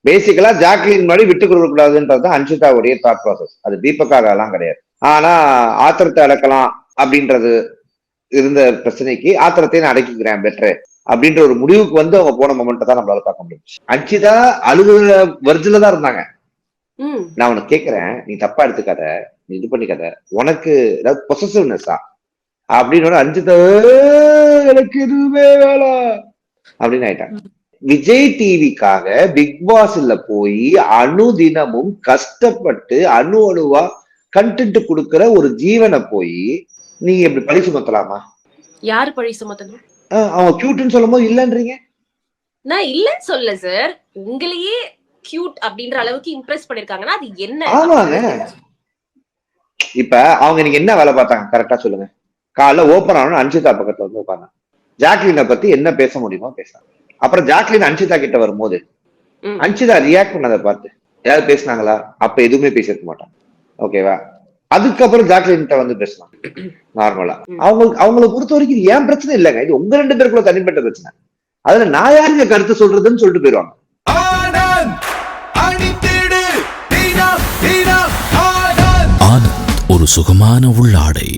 பேசிக்கலா ஜாக்லின் முன்னாடி விட்டு கொடுக்க கூடாதுன்றது அன்ஷிதாவுடைய தாட் ப்ராசஸ். அது தீபக்காக எல்லாம் கிடையாது. ஆனா ஆத்திரத்தை அடக்கலாம் அப்படின்றது இருந்த பிரச்சனைக்கு ஆத்திரத்தை நான் அடக்கிக்கிறேன் பெட்ரு அப்படின்ற ஒரு முடிவுக்கு வந்து அவங்க போன மொமெண்ட்டை தான் நம்மளால பார்க்க முடியும். அன்ஷிதா அழுகுற வர்ஜில தான் இருந்தாங்க. நான் உனக்கு கேட்கிறேன், நீ தப்பா எடுத்துக்காத, நீ இது பண்ணிக்காத, உனக்கு ஏதாவது பொசசிவ்னஸா அப்படின்னு அன்ஷிதா எனக்கு எதுவுமே வேணாம் அப்படின்னு ஆயிட்டாங்க. விஜய் டிவிக்காக பிக் பாஸ்ல போய் அனுதினமும் கஷ்டப்பட்டு அணுவா கண்டென்ட் கொடுக்கிற ஒரு ஜீவனை போய் நீங்க எப்படி பழி சுமத்தலாமா? யாரு பழி சுமத்தணும்? அவங்க கியூட்னு சொல்லும் போது இல்லன்றீங்க. நான் இல்லன்னு சொல்ல சார், உங்களையே கியூட் அப்படின்ற அளவுக்கு இம்ப்ரெஸ் பண்ணிருக்காங்கன்னா அது என்ன? ஆமாங்க. இப்ப அவங்க நீங்க என்ன வேலை பார்த்தாங்க கரெக்டா சொல்லுங்க. காலைல ஓபன் ஆனோம் அன்ஷிதா பக்கத்துல வந்து உட்கார்ந்தாங்க. ஜாக்லினை பத்தி என்ன பேச முடியுமோ பேசுறாங்க. அப்புறம் ஜாக்லின் அன்ஷிதா கிட்ட வரும்போது அன்ஷிதா ரியாக்ட் பண்ணதை பார்த்து ஏதாவது பேசினாங்களா? அப்ப எதுவுமே பேசிருக்க மாட்டாங்க. ஓகேவா? அதுக்கப்புறம் ஜாக்லின் வந்து பேசலாம் நார்மலா. அவங்களை பொறுத்த வரைக்கும் ஏன் பிரச்சனை இல்லைங்க, இது உங்க 2 பேருக்குள்ள தனிப்பட்ட பிரச்சனை. அதுல நான் யாருங்க கருத்து சொல்றதுன்னு சொல்லிட்டு போயிருவாங்க. ஆனந்த் ஒரு சுகமான உள்ளாடை.